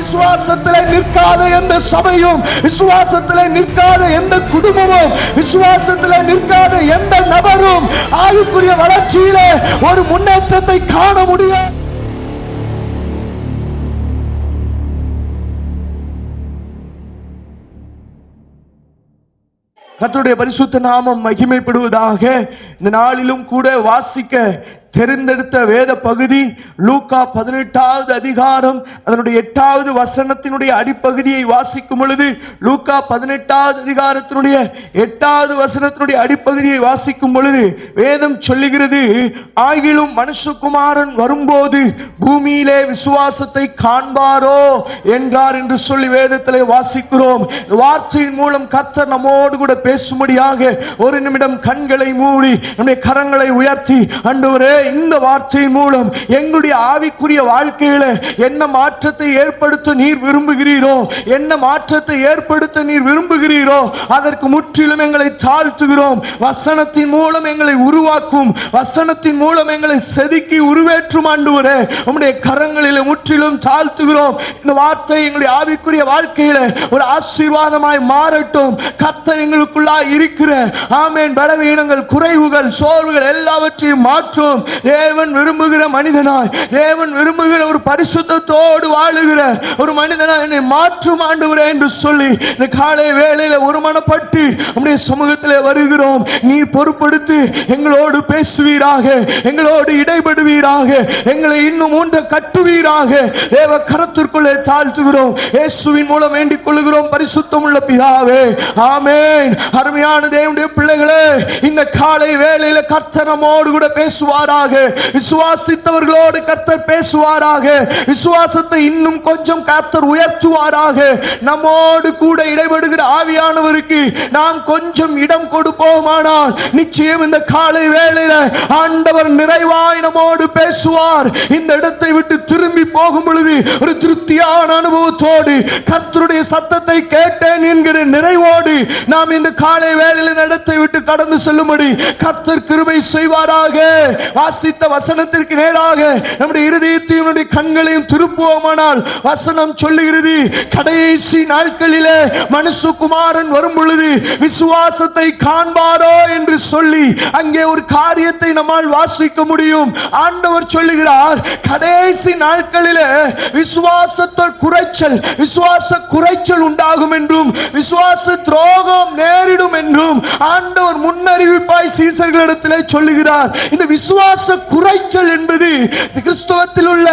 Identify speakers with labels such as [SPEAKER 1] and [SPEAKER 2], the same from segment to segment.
[SPEAKER 1] விசுவாசத்திலே நிற்காத எந்த சபையும், விசுவாசத்திலே நிற்காத எந்த குடும்பமும், விசுவாசத்திலே நிற்காத எந்த நபரும் ஆவிக்குரிய வளர்ச்சியிலே ஒரு முன்னேற்றத்தை காண முடியும். கர்த்தருடைய பரிசுத்த நாமம் மகிமைப்படுவதாக. இந்த நாளிலும் கூட வாசிக்க தெரிந்தெடுத்த வேத பகுதி லூக்கா 18வது அதிகாரம் அதனுடைய 8வது வசனத்தினுடைய அடிப்பகுதியை வாசிக்கும் பொழுது, லூக்கா 18வது அதிகாரத்தினுடைய 8வது வசனத்தினுடைய அடிப்பகுதியை வாசிக்கும் பொழுது வேதம் சொல்லுகிறது, ஆகிலும் மனுஷகுமாரன் வரும்போது பூமியிலே விசுவாசத்தை காண்பாரோ என்றார் என்று சொல்லி வேதத்திலே வாசிக்கிறோம். வார்த்தையின் மூலம் கர்த்தர் நம்மோடு கூட பேசும்படியாக ஒரு நிமிடம் கண்களை மூடி நம்முடைய கரங்களை உயர்த்தி, ஆண்டவரே இந்த வார்த்தையின் மூலம் எங்களுடைய ஆவிக்குரிய வாழ்க்கையில என்ன மாற்றத்தை ஏற்படுத்த நீர் விரும்புகிறீரோ, என்ன மாற்றத்தை ஏற்படுத்த நீர் விரும்புகிறீரோ அதற்கு முற்றிலும் எங்களை தாழ்த்துகிறோம். வசனத்தின் மூலம் எங்களை உருவாக்கும், வசனத்தின் மூலம் எங்களை செதுக்கி உருவேற்றும் ஆண்டவரே, உம்முடைய கரங்களில் முற்றிலும் தாழ்த்துகிறோம். இந்த வார்த்தை எங்களுடைய ஆவிக்குரிய வாழ்க்கையில ஒரு ஆசீர்வாதமாய் மாறட்டும். கர்த்தர் எங்களுக்குள்ளாய் இருக்கிற ஆமென் பலவீனங்கள், குறைவுகள், சோர்வுகள் எல்லாவற்றையும் மாற்றும். தேவன் விரும்புகிற மனிதனாய், தேவன் விரும்புகிற ஒரு பரிசுத்தத்தோடு வாழுகிற ஒரு மனிதனாய் என்னை மாற்றும் ஆண்டவரே என்று சொல்லி இந்த காலை வேளையில ஒருமனப்பட்டு நம்முடைய சமூகத்திலே வருகிறோம். நீ பொறுப்படுத்தி எங்களோடு பேசுவீராக, எங்களோடு இடைபடுவீராக, எங்களை இன்னும் ஊன்ற கட்டுவீராக. தேவ கரத்திற்குள்ளே தாழ்த்துகிறோம். இயேசுவின் மூலம் வேண்டிக் கொள்கிறோம் பரிசுத்தமுள்ள பிதாவே, ஆமென். அருமையான தேவனுடைய பிள்ளைகளே, இந்த காலை வேளையில கர்த்தர் நம்மோடு கூட பேசுவாராக. விசுவாசித்தவர்களோடு கர்த்தர் பேசுவாராக. விசுவாசத்தை இன்னும் கொஞ்சம் கர்த்தர் உயர்த்துவாராக. நம்மோடு கூட இடைபடுகிற ஆவியானவருக்கு நாம் கொஞ்சம் இடம் கொடுப்போமானால் நிச்சயம் இந்த காலை வேளையில ஆண்டவர் நிறைவாய் நம்மோடு பேசுவார். இந்த இடத்தை விட்டு திரும்பி போகும் பொழுது ஒரு திருப்தியான அனுபவத்தோடு கர்த்தருடைய சத்தத்தை கேட்டேன் என்கிற நிறைவோடு நாம் இந்த காலை வேளையில இந்த இடத்தை விட்டு கடந்து செல்லும்படி கர்த்தர் கிருபை செய்வாராக. வாசித்த வசனத்திற்கு நேராக நம்முடைய இருதயத்தையும் நம்முடைய கண்களையும் திருப்புவோமானால் வசனம் சொல்லுகிறது, கடைசி நாட்களிலே மனுஷகுமாரன் வரும் பொழுது விசுவாசத்தை காண்பாரோ என்று சொல்லி அங்கே ஒரு காரியத்தை நம்மால் வாசிக்க முடியும். ஆண்டவர் சொல்லுகிறார், கடைசி நாட்களிலே விசுவாசத்தோட குறைச்சல், விசுவாச குறைச்சல் உண்டாகும் என்றும் விசுவாச துரோகம் நேரிடும் என்றும் ஆண்டவர் முன்னறிவிப்பாய் சீசர்களிடத்திலே சொல்லுகிறார். இந்த விசுவாச குறைச்சல் என்பது கிறிஸ்தவத்தில் உள்ள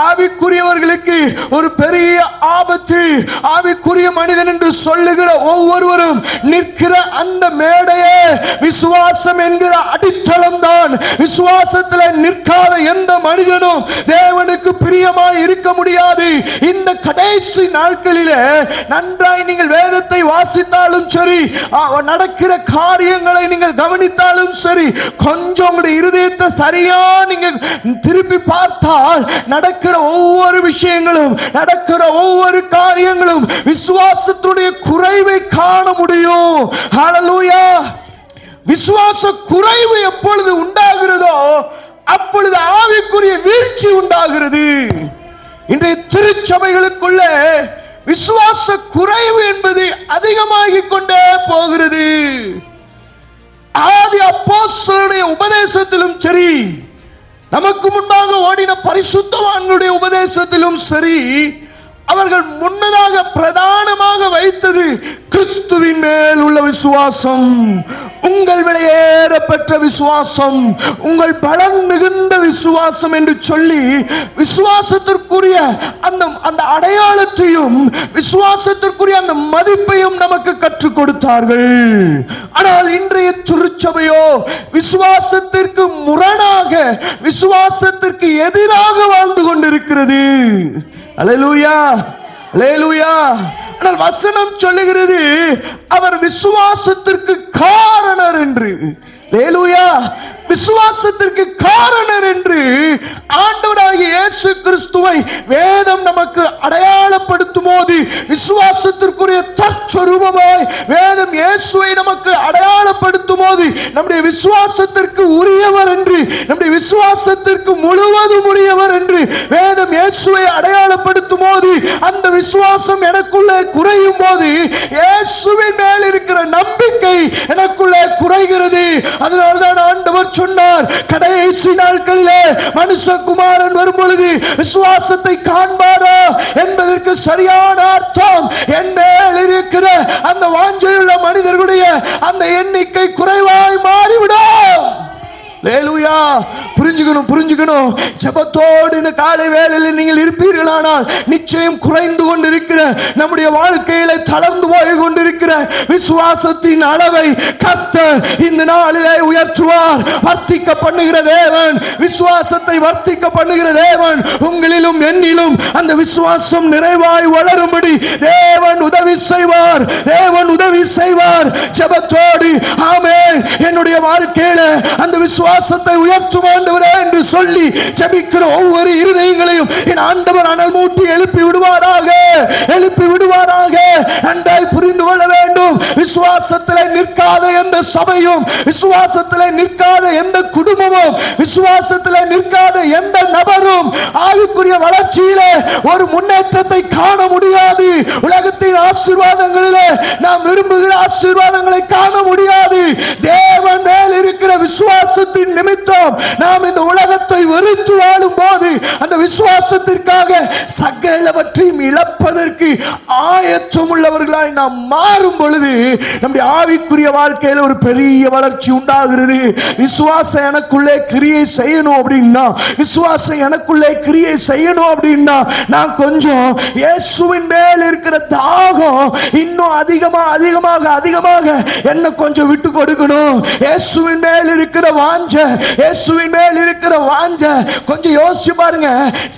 [SPEAKER 1] ஆவிக்குரியவர்களுக்கு ஒரு பெரிய ஆபத்து. ஆவிக்குரிய மனிதன் என்று சொல்லுகிற ஒவ்வொருவரும் நிற்கிற அந்த மேடையே விசுவாசம் என்கிற அடித்தளம் தான். விசுவாசத்தில் நிற்காத எந்த மனிதனும் தேவனுக்கு பிரியமாய் இருக்க முடியாது. இந்த கடைசி நாட்களிலே நன்றாய் நீங்கள் வேதத்தை வாசித்தாலும் சரி, நடக்கிற காரியங்களை நீங்கள் கவனித்தாலும் சரி, கொஞ்சம் உங்களுடைய இருதயத்தை சரியா நீங்க திருப்பி பார்த்தால் நடக்கிற ஒவ்வொரு விஷயங்களும், நடக்கிற ஒவ்வொரு காரியங்களும் விசுவாசத்துடைய குறைவை காண முடியும். ஹல்லேலூயா. விசுவாச குறைவு எப்பொழுது உண்டாகிறதோ அப்பொழுது ஆவிக்குரிய வீழ்ச்சி உண்டாகிறது. இன்றைய திருச்சபைகளுக்குள்ள விசுவாச குறைவு என்பது அதிகமாகிக் கொண்டே போகிறது. ஆதி அப்போஸ்தலருடைய உபதேசத்திலும் சரி, நமக்கு முன்பாக ஓடின பரிசுத்தவான்களுடைய உபதேசத்திலும் சரி, அவர்கள் முன்னதாக பிரதானமாக வைத்தது கிறிஸ்துவின் மேல் உள்ள விசுவாசம், உங்கள் விலையேற பெற்ற விசுவாசம், உங்கள் பலன் மிகுந்த விசுவாசம் என்று சொல்லி விசுவாசத்திற்குரிய அந்த அடையாளத்தையும் விசுவாசத்திற்குரிய அந்த மதிப்பையும் நமக்கு கற்றுக் கொடுத்தார்கள். ஆனால் இன்றைய திருச்சபையோ விசுவாசத்திற்கு முரணாக, விசுவாசத்திற்கு எதிராக வாழ்ந்து கொண்டிருக்கிறது. அல்லேலூயா, அல்லேலூயா. ஆனால் வசனம் சொல்லுகிறது, அவர் விசுவாசத்திற்கு காரணர் என்று. அல்லேலூயா. விசுவாசத்திற்கு காரணர் என்று ஆண்டவராகிய கர்த்தராகிய இயேசு கிறிஸ்துவை வேதம் நமக்கு அடையாளப்படுத்தும் போது விசுவாசத்திற்குரிய தற்சொரூபமாய் வேதம் இயேசுவை நமக்கு அடையாளப்படுத்தும் போது நம்முடைய விசுவாசத்திற்கு உரியவர் என்று, நம்முடைய விசுவாசத்திற்கு முழுவதும் உரியவர் என்று வேதம் இயேசுவை அடையாளப்படுத்தும் போது அந்த விசுவாசம் எனக்குள்ளே குறையும் போது இயேசுவின் மேல் இருக்கிற நம்பிக்கை எனக்குள்ளே குறைகிறது. அதனால்தான் ஆண்டவர் சொன்னார், கடைசி நாட்களிலே மனுஷகுமாரன் வரும் பொழுது விசுவாசத்தை காண்பாரோ என்பதற்கு சரியான அர்த்தம் என் மேல் இருக்கிற அந்த வாஞ்சையுள்ள மனிதர்களுடைய அந்த எண்ணிக்கை குறைவாய் மாறிவிடும். ஹல்லேலூயா. புரிஞ்சுக்கணும். ஜெபத்தோடு இந்த காலை வேளையில் நீங்கள் இருப்பீர்களானால் நிச்சயம் குறைந்து கொண்டிருக்கிற நம்முடைய வாழ்க்கையில தளர்ந்து போய் கொண்டிருக்கிற விசுவாசத்தின் அளவை கர்த்தர் இந்த நாளிலே உயர்த்துவார். வர்த்திக்க பண்ணுகிற தேவன், விசுவாசத்தை வர்த்திக்க பண்ணுகிற தேவன் உங்களிலும் என்னிலும் அந்த விசுவாசம் நிறைவாய் வளரும்படி தேவன் உதவி செய்வார். ஜெபத்தோடு ஆமென், என்னுடைய வாழ்க்கையில அந்த விசுவாசத்தை உயர்த்தும் ஆண்டவரே என்று சொல்லி ஜெபிக்கிற ஒவ்வொரு இருதயங்களையும் என் ஆண்டவர் அனல் மூட்டி எழுப்பி விடுவாராக. நன்றாய் புரிந்து கொள்ள வேண்டும். விசுவாசத்திலே நிற்காத எந்த சபையும், விசுவாசத்திலே நிற்காத எந்த குடும்பமும், விசுவாசத்திலே நிற்காத எந்த நபரும் ஆவிக்குரிய வளர்ச்சியிலே ஒரு முன்னேற்றத்தை காண முடியாது. உலகத்தின் ஆசீர்வாதங்களிலே நாம் விரும்புகிற ஆசீர்வாதங்களை காண முடியாது. தேவன் மேல் இருக்கிற விசுவாசத்தின் நிமித்தம் நாம் இந்த உலகத்தை வெறுத்து வாழும் போது அந்த விசுவாசத்திற்காக சகலவற்றையும் இழப்பதற்கு ஆயத்தம் உள்ளவர்களாய் நாம் மாறும் பொழுது நம்முடைய ஆவிக்குரிய வாழ்க்கையில் ஒரு பெரிய வளர்ச்சி உண்டாகிறது. விசுவாசம் எனக்குள்ளே கிரியை செய்யணும் அப்படின்னா நான் கொஞ்சம் இயேசுவின் மேல் இருக்கிற தாகம் இன்னும் அதிகமாக என்ன கொஞ்சம் விட்டு கொடுக்கணும். இயேசுவின் மேல் இருக்கிற வாஞ்சை கொஞ்சம் யோசிச்சு பாருங்க.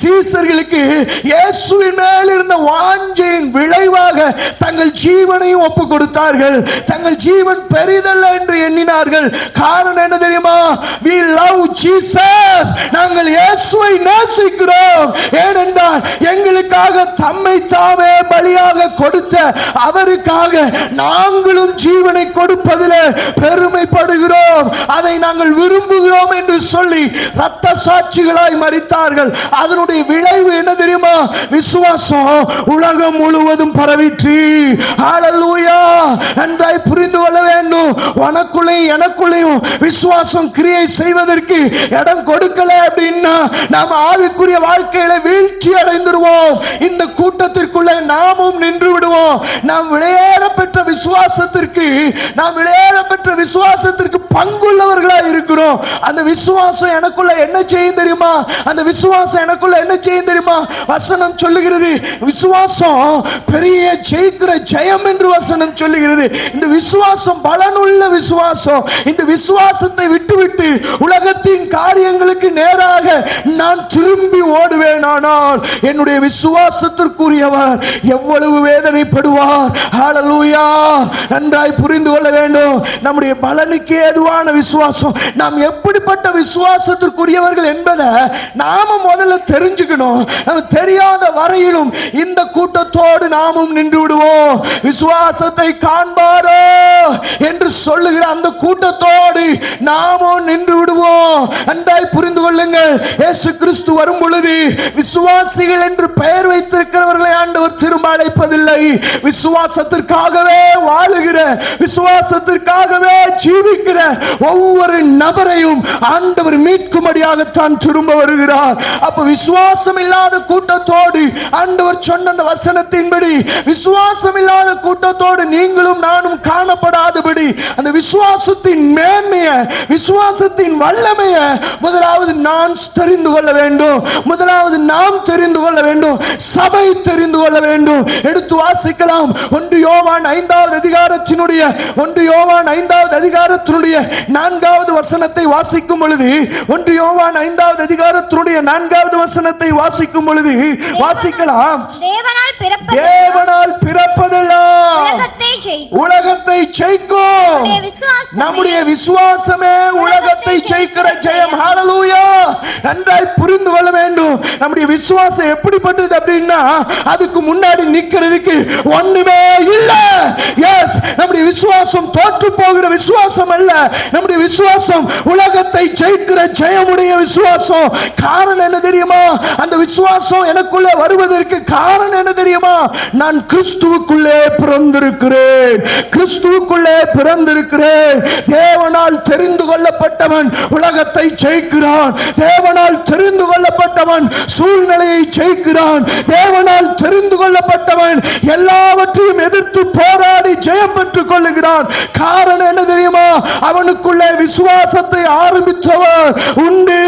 [SPEAKER 1] சீசர்களுக்கு இயேசுவின் மேல் இருந்த வாஞ்சையின் விளைவாக தங்கள் ஜீவனையும் ஒப்பு கொடுத்தார்கள். தங்கள் ஜீவன் பெரிதல்ல என்று எண்ணினார்கள். காரணம் என்ன தெரியுமா? we love Jesus. நாங்கள் இயேசுவை நேசிக்கிறோம். ஏனென்றால் எங்களுக்காக தம்மை தாமே பலியாக கொடுத்த அவருக்காக நாங்களும் ஜீவனை கொடுப்பதில் பெருமைப்படுகிறோம். அதை நாங்கள் விரும்புகிறோம் என்று சொல்லி இரத்த சாட்சிகளாய் மரித்தார்கள். அதனுடைய விளைவு என்ன தெரியுமா? விசுவாசம் உலகம் முழுவதும் பரவிற்று. ஹல்லேலூயா. நன்றாய் புரிந்து கொள்ள வேண்டும். உனக்குள்ளேயும் எனக்குள்ளேயும் விசுவாசம் கிரியை செய்வதற்கு இடம் கொடுக்கல அப்படின்னா நாம் ஆவிக்குரிய வாழ்க்கையில வீழ்ச்சி அடைந்துடுவோம். இந்த கூட்டத்திற்குள்ளே நாமும் நின்று விடுவோம். நாம் விளையாட பெற்ற விசுவாசத்திற்கு பங்குள்ளவர்களாக இருக்கிறோம். அந்த விசுவாசம் எனக்குள்ள என்ன செய்யும் தெரியுமா? வசனம் சொல்லுகிறது, விசுவாசம் பெரிய ஜெயிக்கிற ஜெயம் என்று வசனம் சொல்லுகிறது. இந்த விசுவாசம் பலனுள்ள விசுவாசம். இந்த விசுவாசத்தை விட்டுவிட்டு உலகத்தின் காரியங்களுக்கு நேராக நான் திரும்பி ஓடுவேனானால் என்னுடைய விசுவாசத்திற்குரியவர் எவ்வளவு வேதனைப்படுவார். ஹல்லேலூயா. நன்றாய் புரிந்து கொள்ள வேண்டும். நம்முடைய பலனுக்கு ஏதுவான விசுவாசம், நாம் எப்படிப்பட்ட விசுவாசத்திற்குரியவர்கள் என்பதை நாம முதல்ல தெரிஞ்சுக்கணும். நம்ம தெரியாத வரையிலும் இந்த கூட்டத்தோடு நாமும் நின்று விடுவோம். விசுவாசத்தை காண்பாரோ என்று சொல்லுகிற அந்த கூட்டத்தோடு நாமும் நின்று விடுவோம். நன்றாய் புரிந்து கொள்ளுங்கள். இயேசு கிறிஸ்து வரும் பொழுது விசுவாசிகள் என்று பெயர் வைத்திருக்கிறவர்களை ஆண்டவர் திரும்ப அழைப்பதில்லை. விசுவாசத்திற்காகவே வாழுகிற, விசுவாசத்திற்காகவே ஜீவிக்கிற ஒவ்வொரு நபரையும் ஆண்டவர் மீட்கும்படியாகத்தான் திரும்ப வருகிறார். அப்ப விசுவாசம் இல்லாத கூட்டத்தோடு ஆண்டவர் சொன்ன அந்த வசனத்தின்படி விசுவாசம் இல்லாத கூட்டத்தோடு நீங்களும் நானும் காணப்படாதபடி அந்த விசுவாசத்தின் மேன்மையை, விசுவாசத்தின் வல்லமையை முதலாவது நான் தெரிந்து கொள்ள வேண்டும். முதலாவது நாம் தெரிந்து கொள்ள வேண்டும். சபை தெரிந்து கொள்ள வேண்டும். எடுத்து வாசிக்கலாம். 1 யோவான் 5வது அதிகாரத்தினுடைய 4வது வசனத்தை வாசிக்கும் பொழுது, 1 யோவான் 5வது அதிகாரத்தினுடைய 4வது வசனத்தை வாசிக்கும் பொழுது வாசிக்கலாம். தேவனால் பிறப்பதெல்லாம் உலகத்தை ஜெயிக்கும். நம்முடைய விசுவாசமே உலகத்தை ஜெயிக்கிற ஜெயம். ஹல்லேலூயா. நன்றாய் புரிந்து கொள்ள வேண்டும். தெரியும் நம்முடைய விசுவாசம் எப்படிப்பட்டது அப்படின்னா அதுக்கு முன்னாடி நிக்கிறதுக்கு ஒண்ணுமே இல்ல. எஸ், நம்முடைய விசுவாசம் தோற்று போகிற விசுவாசம் அல்ல. நம்முடைய விசுவாசம் உலகத்தை ஜெயிக்கிற ஜெயமுடைய விசுவாசம். காரணம் என்ன தெரியுமா? அந்த விசுவாசம் எனக்குள்ளே வருவதற்கு காரணம் என்ன தெரியுமா? நான் கிறிஸ்துவுக்குள்ளே பிறந்திருக்கிறேன். கிறிஸ்துவுக்குள்ளே பிறந்திருக்கிறேன். தேவனால் தெரிந்து கொள்ளப்பட்டவன் உலகத்தை ஜெயிக்கிறான். தேவனால் தெரிந்து கொள்ளப்பட்டவன் சூழ்நிலையை ஜெயிக்கிறான். தேவனால் தெரிந்து கொள்ளப்பட்டவன் எல்லாவற்றையும் எதிர்த்து போராடி ஜெயம் பெற்றுக் கொள்ளுகிறான். காரணம் என்ன தெரியுமா? அவனுக்குள்ளே விசுவாசத்தை ஆரம்பித்தவர் உண்டு.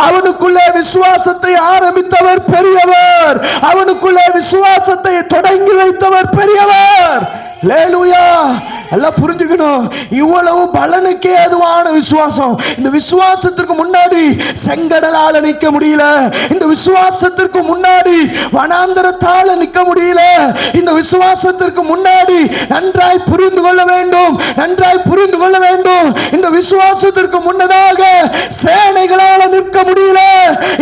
[SPEAKER 1] அவனுக்குள்ளே விசுவாசத்தை ஆரம்பித்தவர் பெரியவர். அவனுக்குள்ளே விசுவாசத்தை தொடங்கி வைத்தவர் பெரியவர். ஹல்லேலூயா. எல்லாம் புரிஞ்சுக்கணும். இவ்வளவு பலனுக்கே அதுவான விசுவாசம். இந்த விசுவாசத்திற்கு முன்னாடி செங்கடலால நிக்க முடியல. இந்த விசுவாசத்திற்கு முன்னாடி வனாந்தரத்தால நிக்க முடியல. இந்த விசுவாசத்திற்கு முன்னாடி நன்றாய் புரிந்து கொள்ள வேண்டும், நன்றாய் புரிந்து கொள்ள வேண்டும். இந்த விசுவாசத்திற்கு முன்னதாக சேனைகளால நிற்க முடியல.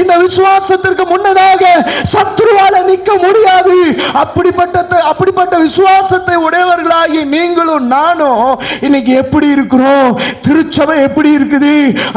[SPEAKER 1] இந்த விசுவாசத்திற்கு முன்னதாக சத்துருவால நிற்க முடியாது. அப்படிப்பட்ட விசுவாசத்தை உடையவர்களாகி நீங்களும் நானும் இன்னைக்கு எப்படி இருக்கிறோம்? திருச்சபை எப்படி இருக்குது?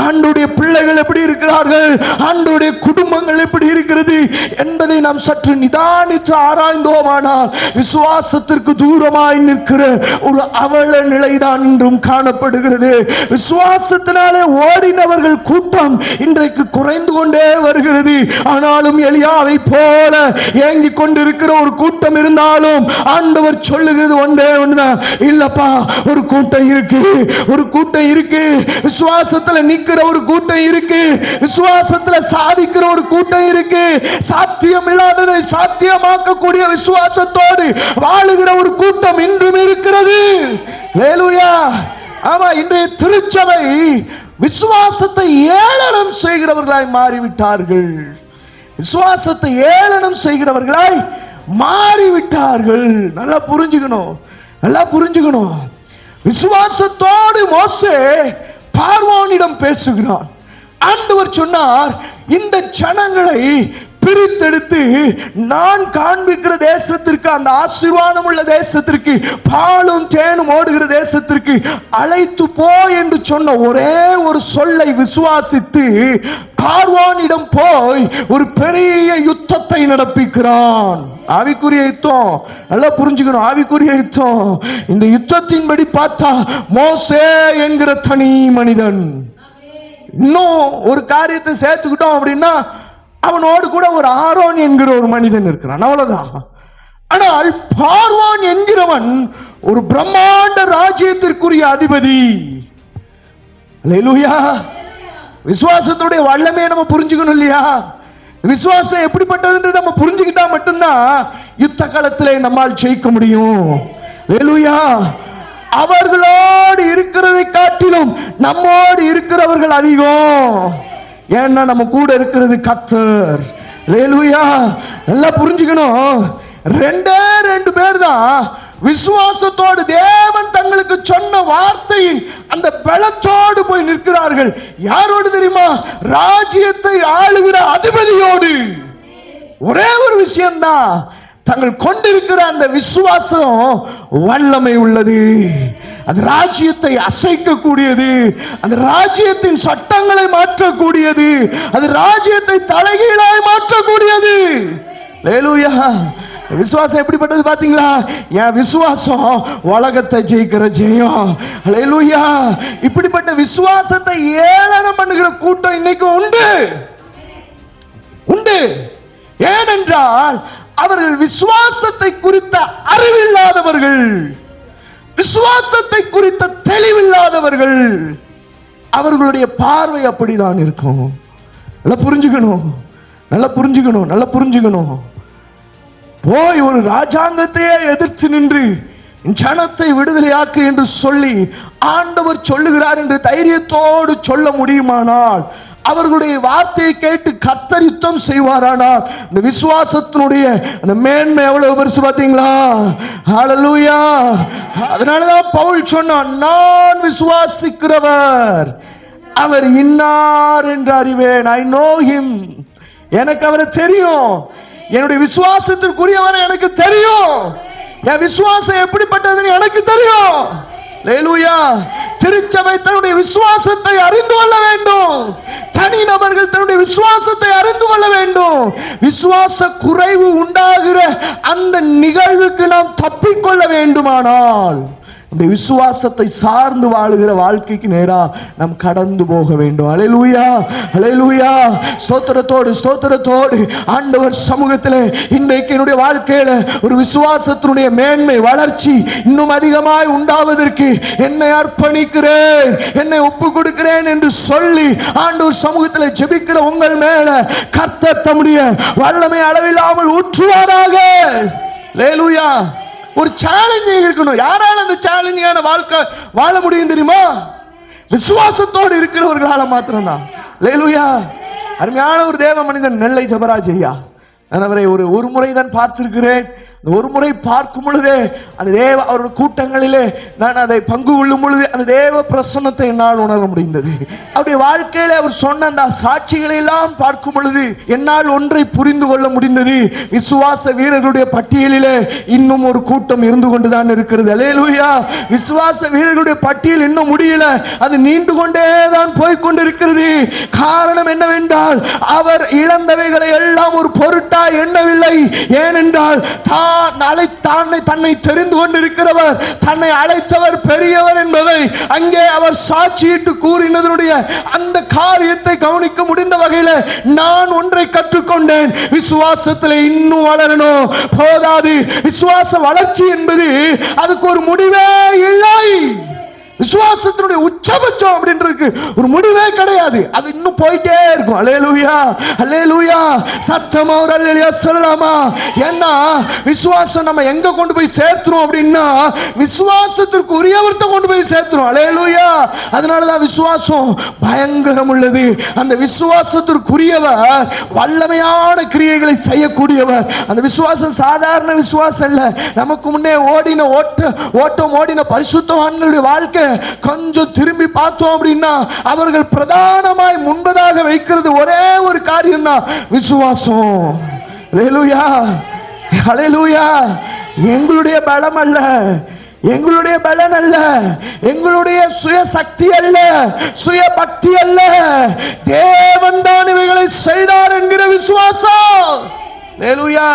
[SPEAKER 1] ஆண்டவருடைய பிள்ளைகள் எப்படி இருக்கிறார்கள்? ஆண்டவருடைய குடும்பங்கள் எப்படி இருக்கிறது என்பதை நாம் சற்று நிதானித்து ஆராய்ந்தோமானால் விசுவாசத்திற்கு தூரமாய் நிற்கிற ஒரு அவல நிலைதான் இன்றும் காணப்படுகிறது. விசுவாசத்தினாலே ஓடினவர்கள் கூட்டம் இன்றைக்கு குறைந்து கொண்டே வருகிறது. ஆனாலும் எலியாவை போல ஏங்கிக் கொண்டிருக்கிற ஒரு கூட்டம் இருந்தாலும் ஆண்டவர் சொல்லுகிறது ஒன்றே ஒண்ணுதான். இல்லப்பா, ஒரு கூட்டம் இருக்கு, ஒரு கூட்டம் இருக்கு. விசுவாசத்துல நிக்கிற ஒரு கூட்டம் இருக்கு. விசுவாசத்துல சாதிக்கிற ஒரு கூட்டம் இருக்கு. சாத்தியம் இல்லாததை சாத்தியமாக்கக்கூடிய விசுவாசத்தோடு வாழுகிற ஒரு கூட்டம் இன்றும் இருக்கிறது. ஹல்லேலூயா. ஆமா, இன்றைய திருச்சபை விசுவாசத்தை ஏளனம் செய்கிறவர்களாய் மாறிவிட்டார்கள். விசுவாசத்தை ஏளனம் செய்கிறவர்களாய் மாறிவிட்டார்கள். நல்லா புரிஞ்சுக்கணும், நல்லா புரிஞ்சுக்கணும். விசுவாசத்தோடு மோசே பார்வோனிடம் பேசுகிறான். ஆண்டவர் சொன்னார், இந்த ஜனங்களை பிரித்தெடுத்து நான் காண்பிக்கிற தேசத்திற்கு, அந்த ஆசீர்வாதம் உள்ள தேசத்திற்கு, பாலும் தேனும் ஓடுகிற தேசத்திற்கு அழைத்து போ என்று சொன்ன ஒரே ஒரு சொல்லை விசுவாசித்து பார்வோனிடம் போய் ஒரு பெரிய யுத்தத்தை நடப்பிக்கிறான். ஆவிக்குரிய யுத்தம். நல்லா புரிஞ்சுக்கணும், ஆவிக்குரிய யுத்தம். இந்த யுத்தத்தின்படி பார்த்தா மோசே என்கிற தனி மனிதன். இன்னும் ஒரு காரியத்தை சேர்த்துக்கிட்டோம் அப்படின்னா அவனோடு கூட ஒரு ஆரோன் என்கிற ஒரு மனிதன் இருக்கிறான், அவ்வளவுதான். ஆனால் பார்வோன் என்கிறவன் ஒரு பிரம்மாண்ட ராஜ்யத்திற்குரிய அதிபதி. அல்லேலூயா. விசுவாசத்துடைய வல்லமையை நம்ம புரிஞ்சுக்கணும் இல்லையா? விசுவாசம் எப்படிப்பட்டது என்று நம்ம புரிஞ்சுக்கிட்டா மட்டும்தான் யுத்த காலத்திலே நம்மால் ஜெயிக்க முடியும். அல்லேலூயா. அவர்களோடு இருக்கிறதை காட்டிலும் நம்மோடு இருக்கிறவர்கள் அதிகம். ஏன்னா நம்ம கூட இருக்கிறது கர்த்தர். அல்லேலூயா. நல்லா புரிஞ்சுக்கணும். ரெண்டு பேர் தான் விசுவாசத்தோடு தேவன் தங்களுக்கு சொன்ன வார்த்தையின் அந்த பலத்தோடு போய் நிற்கிறார்கள். யாரோடு தெரியுமா? ராஜ்யத்தை ஆளுகிற அதிபதியோடு. ஒரே ஒரு விஷயம்தான், தங்கள் கொண்டிருக்கிற அந்த விசுவாசம் வல்லமை உள்ளது. அது ராஜ்யத்தை அசைக்கக்கூடியது. அந்த ராஜ்யத்தின் சட்டங்களை மாற்றக்கூடியது. அது ராஜ்யத்தை தலைகீழாய் மாற்றக்கூடியது. அல்லேலூயா. விசுவாசம் எப்படிப்பட்டது பாத்தீங்களா? என் விசுவாசம் உலகத்தை ஜெயிக்கிற ஜெயம். அல்லேலூயா. இப்படிப்பட்ட விசுவாசத்தை ஏளனம் பண்ணுகிற கூட்டம் இன்னைக்கு உண்டு, உண்டு. ஏனென்றால் அவர்கள் விசுவாசத்தை குறித்த அறிவில்லாதவர்கள், விசுவாசத்தை குறித்த தெளிவில்லாதவர்கள். அவர்களுடைய பார்வை அப்படிதான் இருக்கும். நல்லா புரிஞ்சுக்கணும், நல்லா புரிஞ்சுக்கணும், நல்லா புரிஞ்சுக்கணும். போய் ஒரு ராஜாங்கத்தையே எதிர்த்து நின்று ஜனத்தை விடுதலையாக்கு என்று சொல்லி ஆண்டவர் சொல்லுகிறார் என்று தைரியத்தோடு சொல்ல முடியுமானால், அவர்களுடைய வார்த்தையை கேட்டு கர்த்தர் யுத்தம் செய்வாரானால், இந்த விசுவாசத்தினுடைய அந்த மேன்மை எவ்வளவு பெருசு பாத்தீங்களா? ஹல்லேலூயா. அதனாலதான் பவுல் சொன்னான், நான் விசுவாசிக்கிறவர் அவர் இன்னார் என்று அறிவேன். I know him. எனக்கு அவரை தெரியும். என்னுடைய விசுவாசத்திற்குரியவரை எனக்கு தெரியும். என் விசுவாசம் எப்படிப்பட்டதுன்னு எனக்கு தெரியும். அல்லேலூயா. திருச்சபை தன்னுடைய விசுவாசத்தை அறிந்து கொள்ள வேண்டும். தனி நபர்கள் தன்னுடைய விசுவாசத்தை அறிந்து கொள்ள வேண்டும். விசுவாச குறைவு உண்டாகிற அந்த நிகழ்வுக்கு நாம் தப்பிக்கொள்ள வேண்டுமானால் நம்முடைய விசுவாசத்தை சார்ந்து வாழுகிற வாழ்க்கைக்கு நேரா நாம் கடந்து போக வேண்டும். அல்லேலூயா, அல்லேலூயா. ஸ்தோத்திரத்தோடு ஆண்டவர் சமூகத்திலே இன்றைக்கு என்னுடைய வாழ்க்கையில ஒரு விசுவாசத்தினுடைய மேன்மை வளர்ச்சி இன்னும் அதிகமாய் உண்டாவதற்கு என்னை அர்ப்பணிக்கிறேன், என்னை ஒப்பு கொடுக்கிறேன் என்று சொல்லி ஆண்டவர் சமூகத்தில் ஜெபிக்கிற உங்கள் மேல கர்த்தர் தம்முடைய வல்லமை அளவில்லாமல் ஊற்றுவாராக. அல்லேலூயா. ஒரு சேலஞ்ச் இருக்கணும். யாரால அந்த சேலஞ்சான வாழ்க்கை வாழ முடியும் தெரியுமா? விசுவாசத்தோடு இருக்கிறவர்களால மாத்திரம்தான். அல்லேலூயா. அருமையான ஒரு தேவ மனிதன் நெல்லை ஜெபராஜ் ஐயா, நான் அவரை ஒரு முறை தான் பார்த்திருக்கிறேன். ஒரு முறை பார்க்கும் பொழுதே அந்த தேவ அவருடைய கூட்டங்களிலே நான் அதை பங்கு கொள்ளும் பொழுது அந்த தேவ பிரசன்னத்தை என்னால் உணர முடிந்தது. அவருடைய வாழ்க்கையில அவர் சொன்ன அந்த சாட்சிகளை எல்லாம் பார்க்கும் பொழுது என்னால் ஒன்றை புரிந்து கொள்ள முடிந்தது. விசுவாச வீரர்களுடைய பட்டியலிலே இன்னும் ஒரு கூட்டம் இருந்து கொண்டுதான் இருக்கிறது. அல்லேலூயா. விசுவாச வீரர்களுடைய பட்டியல் இன்னும் முடியல, அது நீண்டு கொண்டே தான் போய்கொண்டிருக்கிறது. காரணம் என்னவென்றால் அவர் இழந்தவைகளை எல்லாம் ஒரு பொருட்டா எண்ணவில்லை. ஏனென்றால் தன்னை தெரிந்து கொண்டிருக்கிறவர், தன்னை அழைத்தவர் பெரியவர் என்பதை அங்கே அவர் சாட்சியிட்டு கூறினதனுடைய அந்த காரியத்தை கவனிக்க முடிந்த வகையில் நான் ஒன்றை கற்றுக்கொண்டேன். விசுவாசத்தில் இன்னும் வளரணும், போதாது. விசுவாச வளர்ச்சி என்பது அதுக்கு ஒரு முடிவே இல்லை. விசுவாசத்தினுடைய உச்சபட்சம் அப்படின்றது ஒரு முடிவே கிடையாது, அது இன்னும் போயிட்டே இருக்கும். அல்லேலூயா, அல்லேலூயா. சத்தமா ஒரு அல்லேலூயா சொல்லலாமா? ஏன்னா விசுவாசம் நம்ம எங்க கொண்டு போய் சேர்த்துறோம் அப்படின்னா விசுவாசத்திற்கு உரியவர்த்த கொண்டு போய் சேர்த்துறோம். அல்லேலூயா. அதனாலதான் விசுவாசம் பயங்கரம் உள்ளது. அந்த விசுவாசத்திற்குரியவர் வல்லமையான கிரியைகளை செய்யக்கூடியவர். அந்த விசுவாசம் சாதாரண விசுவாசம் இல்ல. நமக்கு முன்னே ஓட்டம் ஓடின பரிசுத்தவான்களுடைய வாழ்க்கை கொஞ்சம் திரும்பி பார்த்தோம் அப்படின்னா அவர்கள் பிரதானமாய் முன்பதாக வைக்கிறது ஒரே ஒரு காரியம் தான், விசுவாசம். அல்லேலூயா, அல்லேலூயா. எங்களுடைய பலம் அல்ல, எங்களுடைய பலன் அல்ல, எங்களுடைய சுய சக்தி அல்ல, சுய பக்தி அல்ல, தேவன் தான் இவைகளை செய்தார் என்கிற விசுவாசம். அல்லேலூயா.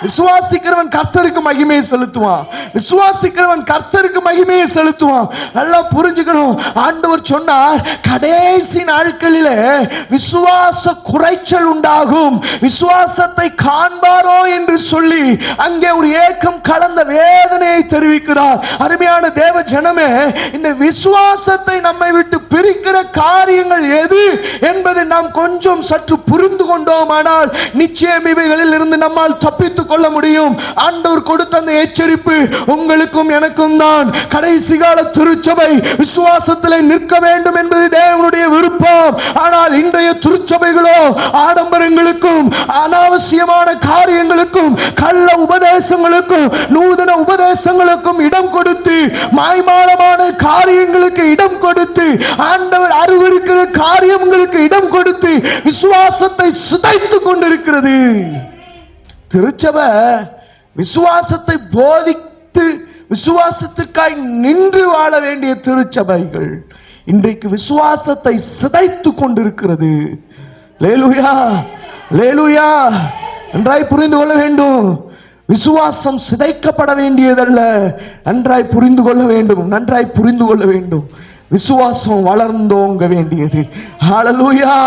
[SPEAKER 1] விசுவாசிக்கிறவன் கர்த்தருக்கு மகிமையை செலுத்துவான். விசுவாசிக்கிறவன் கர்த்தருக்கு மகிமையை செலுத்துவான். நல்லா புரிஞ்சுக்கணும். ஆண்டவர் சொன்னார், கடைசி நாட்களிலே விசுவாச குறைச்சல் உண்டாகும், விசுவாசத்தை காண்பாரோ என்று சொல்லி அங்கே ஒரு ஏக்கம் கலந்த வேதனையை தெரிவிக்கிறார். அருமையான தேவ ஜனமே, இந்த விசுவாசத்தை நம்மை விட்டு பிரிக்கிற காரியங்கள் எது என்பதை நாம் கொஞ்சம் சற்று புரிந்து கொண்டோமானால் நிச்சயம் இவைகளில் இருந்து நம்மால் தப்பித்து கொள்ள முடியும். ஆண்டவர் கொடுத்த அந்த எச்சரிப்பு உங்களுக்கும் எனக்கும் தான். கடைசி கால திருச்சபை விசுவாசத்திலே நிற்க வேண்டும் என்பது தேவனுடைய விருப்பம். ஆனால் இன்றைய திருச்சபைகளோ ஆடம்பரங்களுக்கும் அனாவசியமான காரியங்களுக்கும் கள்ள உபதேசங்களுக்கும் நூதன உபதேசங்களுக்கும் இடம் கொடுத்து மாய்மாலமான காரியங்களுக்கு இடம் கொடுத்து ஆண்டவர் அறிவிருக்கிற காரியங்களுக்கு இடம் கொடுத்து விசுவாசத்தை சிதைத்துக் கொண்டிருக்கிறது. திருச்சபை விசுவாசத்தை போதித்து விசுவாசத்திற்காய் நின்று வாழ வேண்டிய திருச்சபைகள் இன்றைக்கு விசுவாசத்தை சிதைத்து கொண்டிருக்கிறது. அல்லேலூயா, அல்லேலூயா. நன்றாய் புரிந்து கொள்ள வேண்டும். விசுவாசம் சிதைக்கப்பட வேண்டியதல்ல, நன்றாய் புரிந்து கொள்ள வேண்டும், நன்றாய் புரிந்து கொள்ள வேண்டும். விசுவாசம் வளர்ந்தோங்க வேண்டியது. ஹல்லேலூயா,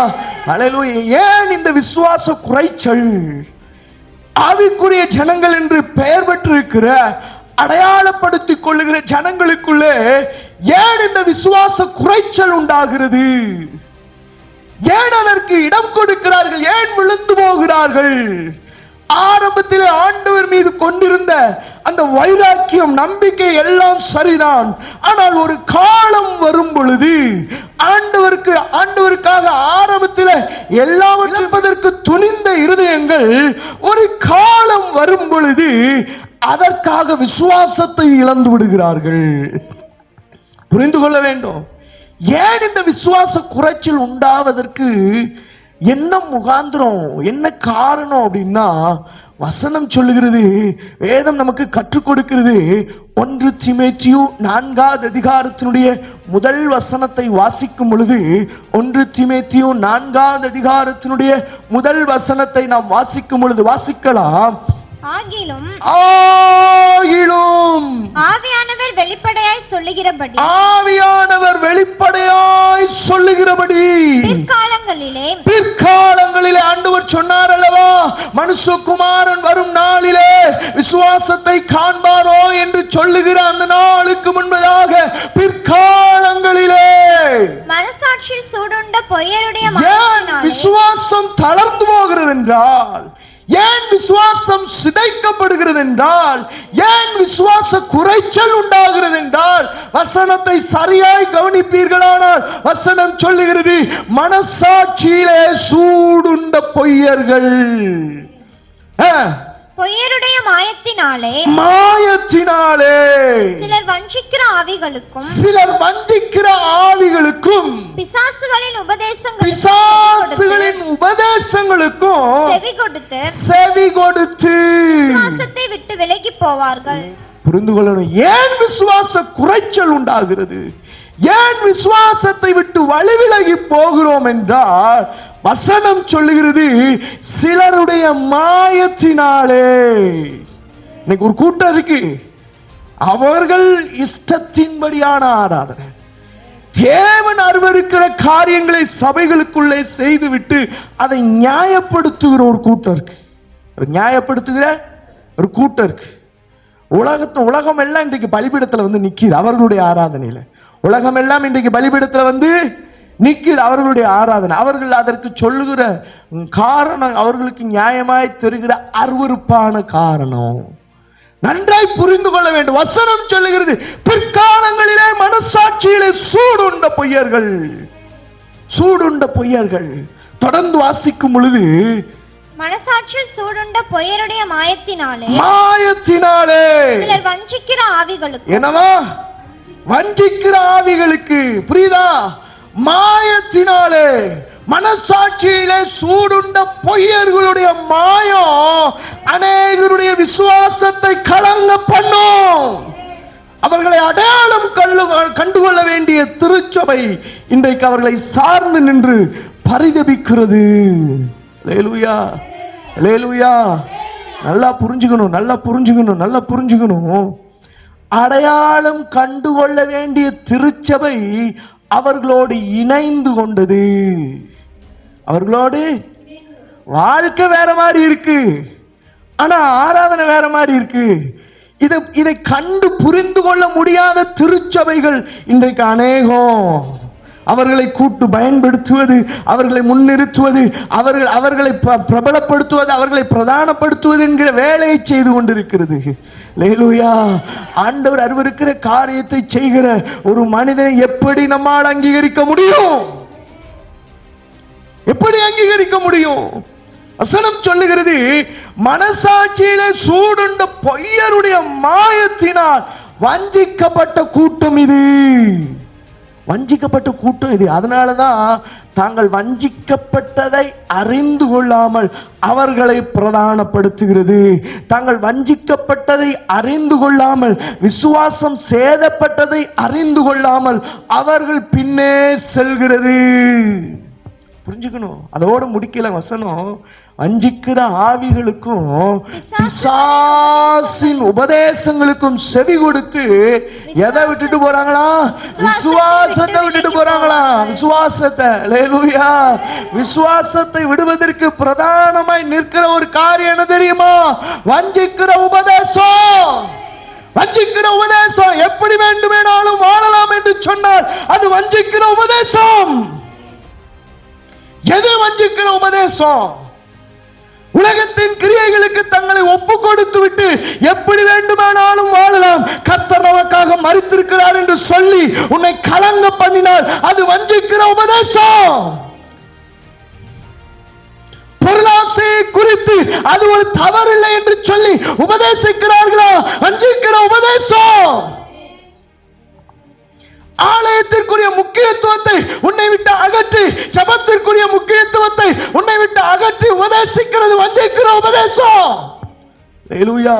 [SPEAKER 1] ஹல்லேலூயா. ஏன் இந்த விசுவாச குறைச்சல்? ஆவிக்குரிய ஜனங்கள் என்று பெயர் பெற்றிருக்கிற அடையாளப்படுத்திக் கொள்ளுகிற ஜனங்களுக்குள்ளே ஏன் இந்த விசுவாச குறைச்சல் உண்டாகிறது? ஏன் அதற்கு இடம் கொடுக்கிறார்கள்? ஏன் விழுந்து போகிறார்கள்? ஆரம்பத்தில் ஆண்டவர் மீது கொண்டிருந்த அந்த வைராக்கியம், நம்பிக்கை எல்லாம் சரிதான். ஆனால் ஒரு காலம் வரும் பொழுது ஆண்டவருக்காக ஆரம்பத்தில் எல்லாவற்றையும் துணிந்த இருதயங்கள் ஒரு காலம் வரும் பொழுது அதற்காக விசுவாசத்தை இழந்து விடுகிறார்கள். புரிந்து கொள்ள வேண்டும். ஏன் இந்த விசுவாச குறைச்சல் உண்டாவதற்கு என்ன முகாந்திரம், என்ன காரணம் அப்படின்னா, வசனம் சொல்லுகிறது, வேதம் நமக்கு கற்றுக் கொடுக்கிறது. 1 தீமோத்தேயு 4வது அதிகாரத்தினுடைய முதல் வசனத்தை வாசிக்கும் பொழுது, 1 தீமோத்தேயு 4வது அதிகாரத்தினுடைய முதல் வசனத்தை நாம் வாசிக்கும் பொழுது வாசிக்கலாம்.
[SPEAKER 2] ஆகிலும்
[SPEAKER 1] ஆவியானவர்
[SPEAKER 2] வெளிப்படையாய்
[SPEAKER 1] சொல்லுகிறபடி பிற்காலங்களிலே ஆண்டவர் சொன்னார் அல்லவா, மனுஷகுமாரன் வரும் நாளிலே விசுவாசத்தை காண்பாரோ என்று சொல்லுகிற அந்த நாளுக்கு முன்பதாக பிற்காலங்களிலே
[SPEAKER 2] மனசாட்சியில் சூடுண்ட பொய்யருடைய
[SPEAKER 1] விசுவாசம் தளர்ந்து போகிறது என்றால், ஏன் விசுவாசம் சிதைக்கப்படுகிறது என்றால், ஏன் விசுவாச குறைச்சல் உண்டாகிறது என்றால், வசனத்தை சரியாய் கவனிப்பீர்களானால் வசனம் சொல்லுகிறது, மனசாட்சியிலே சூடுண்ட பொய்யர்கள்,
[SPEAKER 2] பொய்யருடைய மாயத்தினாலே
[SPEAKER 1] சிலர்
[SPEAKER 2] வஞ்சிக்கிற
[SPEAKER 1] ஆவிகளுக்கும்
[SPEAKER 2] பிசாசுகளின்
[SPEAKER 1] உபதேசங்களுக்கும் செவி கொடுத்து
[SPEAKER 2] விசுவாசத்தை விட்டு விலகி போவார்கள்.
[SPEAKER 1] புரிந்து கொள்ளணும். ஏன் விசுவாச குறைச்சல் உண்டாகிறது, ஏன் விசுவாசத்தை விட்டு வழிவிலகி போகிறோம் என்றால், வசனம் சொல்லுகிறது, சிலருடைய மாயத்தினாலே. இன்னைக்கு ஒரு கூட்டம் இருக்கு, அவர்கள் இஷ்டத்தின்படியான ஆராதனை, தேவன் அருவருக்கிற காரியங்களை சபைகளுக்குள்ளே செய்துவிட்டு அதை நியாயப்படுத்துகிற ஒரு கூட்டம் இருக்கு. நியாயப்படுத்துகிற ஒரு கூட்டம் இருக்கு. உலகம் எல்லாம் இன்றைக்கு பலிபீடத்துல வந்து நிக்குது அவர்களுடைய ஆராதனையில. உலகம் எல்லாம் இன்றைக்கு பலிபீடத்துல வந்து நிக்குது அவர்களுடைய ஆராதனை. அவர்கள் அதற்கு சொல்லுகிற காரணம் அவர்களுக்கு நியாயமாய் தெரிகிற அருவருப்பான காரணம். நன்றாய் புரிந்து கொள்ள வேண்டும். வசனம் சொல்லுகிறது, பிற்காலங்களிலே மனசாட்சியிலே சூடுண்ட பொய்யர்கள். தொடர்ந்து வாசிக்கும் பொழுது,
[SPEAKER 2] மனசாட்சியில் சூடுண்ட பொய்யருடைய மாயத்தினாலே
[SPEAKER 1] சிலர்
[SPEAKER 2] வஞ்சிக்கிற ஆவிகளுக்கு.
[SPEAKER 1] என்னவா? வஞ்சிக்கிற ஆவிகளுக்கு. புரியுதா? மாயத்தினாலே, மனசாட்சியிலே சூடுண்ட பொய்யர்களுடைய மாயம் அநேகருடைய விசுவாசத்தை கலங்க பண்ணும். அவர்களை அடையாளம் கண்டுகொள்ள வேண்டிய திருச்சபை இன்றைக்கு அவர்களை சார்ந்து நின்று பரிதபிக்கிறது. அல்லேலூயா, அல்லேலூயா. நல்லா புரிஞ்சுக்கணும். அடையாளம் கண்டுகொள்ள வேண்டிய திருச்சபை அவர்களோடு இணைந்து கொண்டது. அவர்களோடு வாழ்க்கை வேற மாதிரி இருக்கு, ஆனா ஆராதனை வேற மாதிரி இருக்கு. இதை கண்டு புரிந்து கொள்ள முடியாத திருச்சபைகள் இன்றைக்கு அநேகம். அவர்களை கூட்டு பயன்படுத்துவது, அவர்களை முன்னிறுத்துவது, அவர்களை பிரபலப்படுத்துவது, அவர்களை பிரதானப்படுத்துவது என்கிற வேலையை செய்து கொண்டிருக்கிறது. அல்லேலூயா. ஆண்டவர் அருவருக்கிற காரியத்தை செய்கிற ஒரு மனிதனை எப்படி நம்மால் அங்கீகரிக்க முடியும்? எப்படி அங்கீகரிக்க முடியும்? வசனம் சொல்லுகிறது, மனசாட்சியிலே சூடுண்ட பொய்யருடைய மாயத்தினால் வஞ்சிக்கப்பட்ட கூட்டம் இது. வஞ்சிக்கப்பட்ட கூட்டம் இது. அதனாலதான் தாங்கள் வஞ்சிக்கப்பட்டதை அறிந்து கொள்ளாமல் அவர்களை பிரதானப்படுத்துகிறது. தாங்கள் வஞ்சிக்கப்பட்டதை அறிந்து கொள்ளாமல், விசுவாசம் சேதப்பட்டதை அறிந்து கொள்ளாமல் அவர்கள் பின்னே செல்கிறது. புரிஞ்சுக்கணும். அதோட முடிக்கல வசனம். வஞ்சிக்கிற ஆவிகளுக்கும் பிசாசின் உபதேசங்களுக்கும் செவி கொடுத்து எதை விட்டுட்டு போறாங்களா? விசுவாசத்தை விட்டுட்டு போறாங்களா? விசுவாசத்தை. அல்லேலூயா. விசுவாசத்தை விடுவதற்கு பிரதானமாய் நிற்கிற ஒரு காரியம் என்ன தெரியுமா? வஞ்சிக்கிற உபதேசம். வஞ்சிக்கிற உபதேசம். எப்படி வேண்டுமானாலும் வாழலாம் என்று சொன்னால் அது வஞ்சிக்கிற உபதேசம். எது வஞ்சிக்கிற உபதேசம்? உலகத்தின் கிரியைகளுக்கு தங்களை ஒப்பு கொடுத்து விட்டு எப்படி வேண்டுமானாலும் வாழலாம், கர்த்தர் நமக்காக மரித்திருக்கிறார் என்று சொல்லி உன்னை கலங்க பண்ணினால் அது வஞ்சிக்கிற உபதேசம். பொருளாசையை குறித்து அது ஒரு தவறில்லை என்று சொல்லி உபதேசிக்கிறார்களா? வஞ்சிக்கிற உபதேசம். ஆலயத்திற்குரிய முக்கியத்துவத்தை உன்னை விட்டு அகற்றி, ஜெபத்திற்குரிய முக்கியத்துவத்தை உன்னை விட்டு அகற்றி உபதேசிக்கிறது வஞ்சிக்கிற உபதேசம். அல்லேலூயா.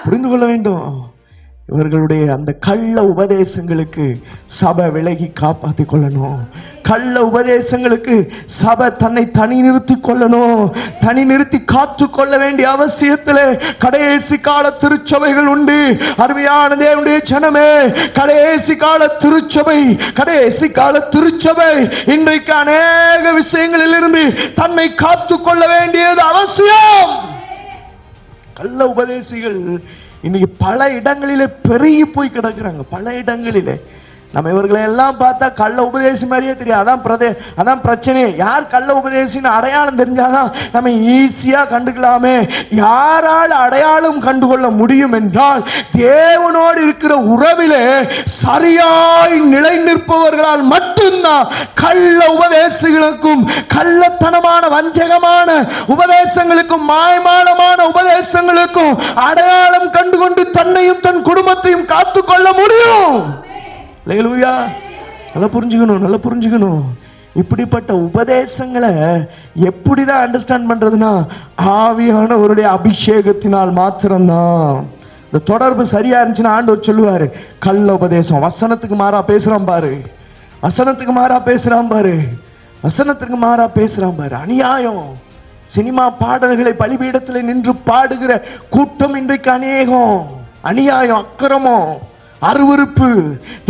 [SPEAKER 1] புரிந்து கொள்ள வேண்டும். இவர்களுடைய அந்த கள்ள உபதேசங்களுக்கு சபை விலகி காப்பாற்றிக் கொள்ளணும். கள்ள உபதேசங்களுக்கு சபை தன்னை தனி நிறுத்தி கொள்ளணும். தனி நிறுத்தி காத்து கொள்ள வேண்டிய அவசியத்தில் கடைசி கால திருச்சபைகள் உண்டு. அருமையான தேவனுடைய ஜனமே, கடைசி கால திருச்சபை, கடைசி கால திருச்சபை இன்றைக்கு அநேக விஷயங்களில் இருந்து தன்னை காத்து கொள்ள வேண்டியது அவசியம். கள்ள உபதேசிகள் இன்னைக்கு பல இடங்களிலே பெருகி போய் கிடக்குறாங்க. பல இடங்களிலே நம்ம இவர்களை எல்லாம் பார்த்தா கள்ள உபதேசி மாதிரியே தெரியும். அதான் பிரச்சனை. யார் கள்ள உபதேசின்னு அடையாளம் தெரிஞ்சாதான் நம்ம ஈஸியா கண்டுக்கலாமே. யாரால் அடையாளம் கண்டுகொள்ள முடியும் என்றால், தேவனோடு இருக்கிற உறவிலே சரியாய் நிலை நிற்பவர்களால் மட்டும்தான் கள்ள உபதேசிகளுக்கும் கள்ளத்தனமான வஞ்சகமான உபதேசங்களுக்கும் மாய்மாலமான உபதேசங்களுக்கும் அடையாளம் கண்டுகொண்டு தன்னையும் தன் குடும்பத்தையும் காத்துக்கொள்ள முடியும். அல்லேலூயா. நல்லா புரிஞ்சுக்கணும். இப்படிப்பட்ட உபதேசங்களை எப்படிதான் அண்டர்ஸ்டாண்ட் பண்றதுன்னா, ஆவியானவருடைய அபிஷேகத்தினால் மாத்திரம்தான். இந்த தொடர்பு சரியா இருந்துச்சுன்னா ஆண்டவர் சொல்லுவாரு, கள்ள உபதேசம் வசனத்துக்கு மாறா பேசுறான் பாரு, வசனத்துக்கு மாறா பேசுறான் பாரு. அநியாயம். சினிமா பாடல்களை பலிபீடத்தில் நின்று பாடுகிற கூட்டம் இன்றைக்கு அநேகம். அநியாயம், அக்கிரமம், அருவருப்பு,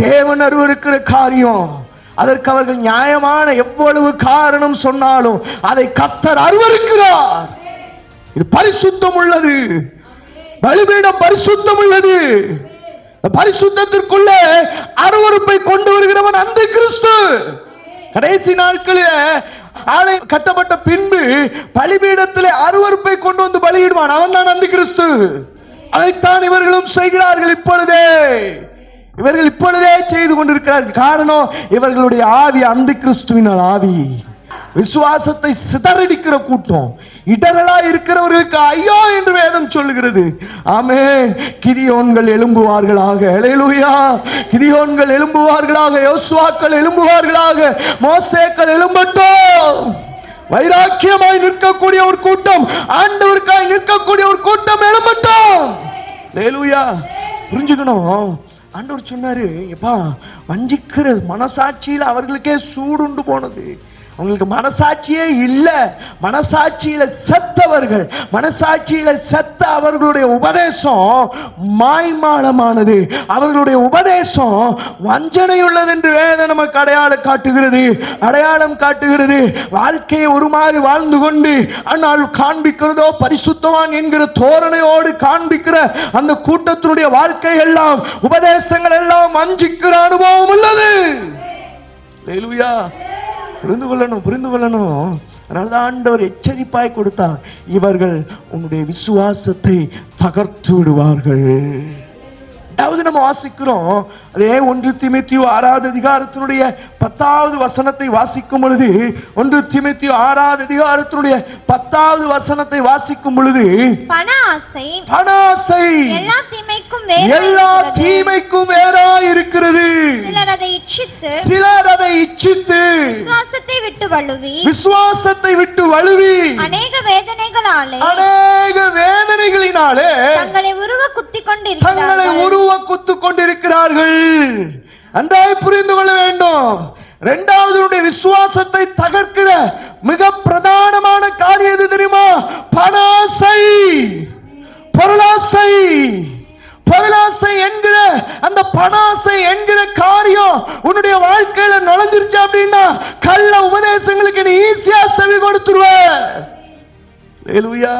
[SPEAKER 1] தேவன் அருவருக்கிற காரியம். அதற்கு அவர்கள் நியாயமான எவ்வளவு காரணம் சொன்னாலும் அதை கர்த்தர் அருவருக்கிறார். இது பரிசுத்தம் உள்ளது. பலிபீடம் பரிசுத்தம் உள்ளது. பரிசுத்தத்திற்குள்ளே அருவருப்பை கொண்டு வருகிறவன் அந்த கிறிஸ்து. கடைசி நாட்களில் ஆலயம் கட்டப்பட்ட பின்பு பலிபீடத்திலே அருவருப்பை கொண்டு வந்து பலியிடுவான். அவன் தான் அந்த கிறிஸ்து. அதைத்தான் இவர்களும் செய்கிறார்கள். இவர்கள் இப்பொழுதே செய்து கொண்டிருக்கிறார்கள். காரணம், இவர்களுடைய ஆவி அந்த கிறிஸ்துவின் ஆவி. விசுவாசத்தை சிதறடிக்கிற கூட்டம். இடரலா இருக்கிறவர்களுக்கு ஐயோ என்று வேதம் சொல்லுகிறது. ஆமென். கிதியோன்கள் எழும்புவார்களாக. அல்லேலூயா. கிதியோன்கள் எழும்புவார்களாக, யோசுவாக்கள் எழும்புவார்களாக, மோசேக்கள் எழும்பட்டும். வைராக்கியமாய் நிற்கக்கூடிய ஒரு கூட்டம், ஆண்டவருக்காய் நிற்கக்கூடிய ஒரு கூட்டம் எழும்பட்டும். அல்லேலூயா. புரிஞ்சுக்கணும். ஆண்டவர் சொன்னாரு, எப்பா வஞ்சிக்கிற மனசாட்சியில் அவர்களுக்கே சூடுண்டு போனது. அவங்களுக்கு மனசாட்சியே இல்லை. மனசாட்சியில செத்தவர்கள், மனசாட்சியில செத்த அவர்களுடைய உபதேசம் மாய்மாலமானது. அவர்களுடைய உபதேசம் வஞ்சனை உள்ளது என்று வேதம் நமக்கு அடையாளம் காட்டுகிறது. வாழ்க்கையை ஒரு மாதிரி வாழ்ந்து கொண்டு ஆனால் காண்பிக்கிறதோ பரிசுத்தவான் என்கிற தோரணையோடு காண்பிக்கிற அந்த கூட்டத்தினுடைய வாழ்க்கை எல்லாம், உபதேசங்கள் எல்லாம் வஞ்சிக்கிற அனுபவம் உள்ளது. அல்லேலூயா. புரிந்து கொள்ளணும். அதனால்தான் ஆண்டவர் எச்சரிப்பாய் கொடுத்தார், இவர்கள் உன்னுடைய விசுவாசத்தை தகர்த்து விடுவார்கள். அதாவது நம்ம வாசிக்கிறோம், அதே 1 தீமோத்தேயு 6வது அதிகாரத்தினுடைய 10வது வசனத்தை வாசிக்கும் பொழுது, 1 தீமோத்தேயு 6வது அதிகாரத்தினுடைய 10வது வசனத்தை வாசிக்கும் பொழுது,
[SPEAKER 2] பண ஆசை
[SPEAKER 1] எல்லா தீமைக்கும் வேறாய் இருக்கிறது. சிலர் அதை இச்சித்து விசுவாசத்தை விட்டு வழுவி
[SPEAKER 2] அநேக
[SPEAKER 1] வேதனைகளினாலே தங்களை உருவ குத்திக் கொண்டிருக்கிறார்கள். அன்றாய் புரிந்து கொள்ள வேண்டும். இரண்டாவது விசுவாசத்தை தகர்க்கிற மிக பிரதானமான காரியம் எது தெரியுமா? பணாசை, பொருளாசை என்கிற அந்த பணாசை என்கிற காரியம் உன்னுடைய வாழ்க்கையில நுழைஞ்சிருச்சு அப்படின்னா கள்ள உபதேசங்களுக்கு நீ ஈஸியா செவி கொடுத்துருவ. அல்லேலூயா.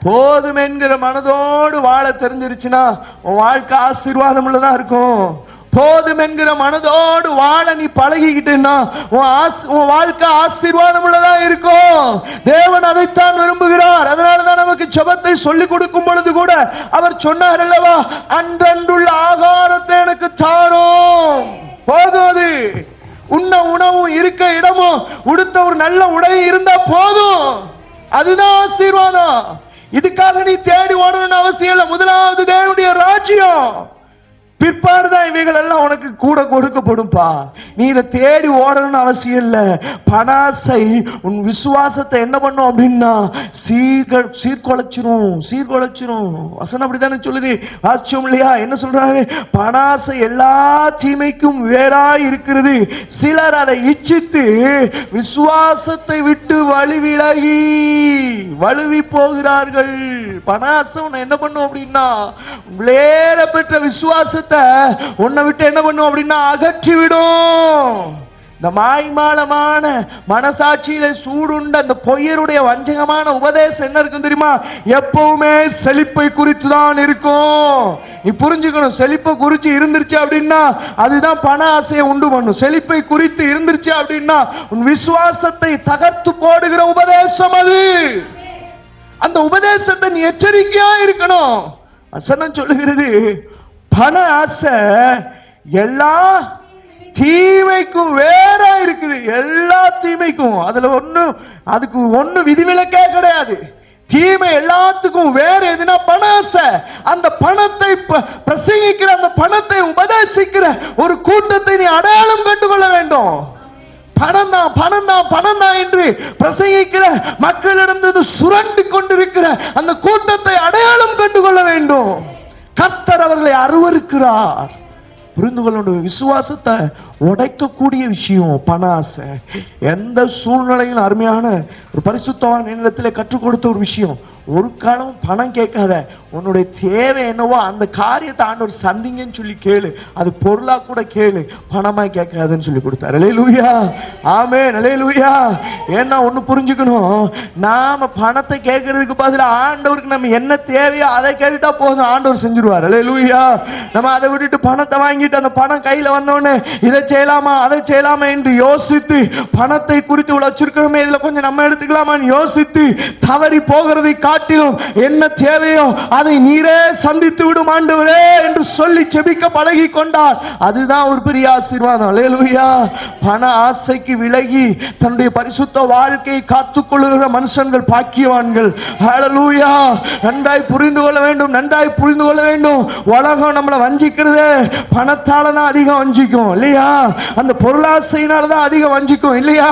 [SPEAKER 1] போதும் என்கிற மனதோடு வாழ தெரிஞ்சிருச்சுன்னா உன் வாழ்க்கை ஆசீர்வாதம் உள்ளதா இருக்கும். போதும் என்கிற மனதோடு வாழ நீ பழகிக்கிட்டேன்னா உன் வாழ்க்கை ஆசீர்வாதம் உள்ளதா இருக்கும். தேவன் அதைத்தான் விரும்புகிறார். அதனாலதான் நமக்கு ஜெபத்தை சொல்லிக் கொடுக்கும் பொழுது கூட அவர் சொன்னார் அல்லவா, அன்றன்றுள்ள ஆகாரத்தை எனக்கு தாரும். போதும். அது உண்ண உணவும், இருக்க இடமும், உடுத்த ஒரு நல்ல உடை இருந்தா போதும். அதுதான் ஆசீர்வாதம். இதுக்காக நீ தேடி ஓடணும்னு அவசியம் இல்லை. முதலாவது தேவனுடைய ராஜ்யம். பிற்பாடுதான் இவைகள் எல்லாம் உனக்கு கூட கொடுக்கப்படும்பா. நீ இதை தேடி ஓடணும்னு அவசியம் இல்லை. பணாசை உன் விசுவாசத்தை என்ன பண்ணும் அப்படின்னா சீர்குலைச்சிரும். வசனம் அப்படித்தானே சொல்லுது, வாசிச்சோம் இல்லையா? என்ன சொல்றாரு? பணாசை எல்லா தீமைக்கும் வேறாய் இருக்கிறது, சிலர் அதை இச்சித்து விசுவாசத்தை விட்டு வழுவி போகிறார்கள். பணாசை உன்னை என்ன பண்ணும் அப்படின்னா வேற பெற்ற விசுவாசத்தை உன்னை விட்டு என்ன பண்ணும் அப்படின்னா அகற்றிவிடும். இந்த மாய்மாலமான மனசாட்சியில சூடுண்ட அந்த பொய்யருடைய வஞ்சகமான உபதேசம் என்ன இருக்கும் தெரியுமா? எப்பவுமே செழிப்பை குறித்து தான் இருக்கும். நீ புரிஞ்சுக்கணும், செழிப்பை குறித்து இருந்துருச்சு அப்படின்னா அதுதான் பண ஆசையை உண்டு பண்ணும். செழிப்பை குறித்து இருந்துருச்சு அப்படின்னா உன் விசுவாசத்தை தகர்த்து போடுகிற உபதேசம் அது. அந்த உபதேசத்தை நீ எச்சரிக்கையா இருக்கணும். வசனம் சொல்லுகிறது, பண ஆசை எல்லா தீமைக்கும் வேற இருக்குது. எல்லா தீமைக்கும் அதுக்கு ஒண்ணு விதிவிலக்கே கிடையாது. தீமை எல்லாத்துக்கும் வேற எதுனா பண ஆசை. அந்த பணத்தை பிரசங்கிக்கிற, அந்த பணத்தை உபதேசிக்கிற ஒரு கூட்டத்தை நீ அடையாளம் கண்டுகொள்ள வேண்டும். பணம் தான் என்று பிரசங்கிக்கிற மக்களிடம் சுரண்டு கொண்டிருக்கிற அந்த கூட்டத்தை அடையாளம் கண்டுகொள்ள வேண்டும். கர்த்தர் அவர்களை அருவருக்கிறார். புரிந்து கொள்ள, விசுவாசத்தை உடைக்கக்கூடிய விஷயம் பண ஆசை. எந்த சூழ்நிலையும் அருமையான ஒரு பரிசுத்தவான் என்னிடத்தில் கற்றுக் கொடுத்த ஒரு விஷயம். ஒரு காலம் பணம் கேட்காத, உன்னுடைய தேவை என்னவோ அந்த காரியத்தை ஆண்டவர் சந்திங்கன்னு சொல்லி கேளு. அது பொருளா கூட கேளு, பணமா கேட்காதுன்னு சொல்லி கொடுத்தாரு. அல்லேலூயா, ஆமென், அல்லேலூயா. ஏன்னா ஒண்ணு புரிஞ்சுக்கணும், நாம பணத்தை கேட்கறதுக்கு பதிலா ஆண்டவருக்கு நம்ம என்ன தேவையோ அதை கேட்டுட்டா போதும், ஆண்டவர் செஞ்சிருவார். அல்லேலூயா. நம்ம அதை விட்டுட்டு பணத்தை வாங்கிட்டு அந்த பணம் கையில வந்தோடனே இதை செய்யலாமா அதை செய்யலாமா என்று யோசித்து, பணத்தை குறித்து வச்சிருக்கிறோமே இதுல கொஞ்சம் நம்ம எடுத்துக்கலாமான்னு யோசித்து தவறி போகிறதை காட்டிலும் என்ன தேவையோ அதை நீரே சந்தித்து விடும் ஆண்டவரே என்று சொல்லி ஜெபிக்க பழகி கொண்டார். அதுதான் ஒரு பெரிய ஆசீர்வாதம். அல்லேலூயா. பண ஆசைக்கு விலகி தன்னுடைய பரிசுத்த வாழ்க்கையை காத்துக்கொள்ளுகிற மனுஷர்கள் பாக்கியவான்கள். ஹல்லேலூயா. நன்றாய் புரிந்து கொள்ள வேண்டும், நன்றாய் புரிந்து கொள்ள வேண்டும். உலகம் நம்மளை வஞ்சிக்கிறது பணத்தால தான் அதிகம் வஞ்சிக்கும் இல்லையா? அந்த பொருளாசையினால தான் அதிகம் வஞ்சிக்கும் இல்லையா?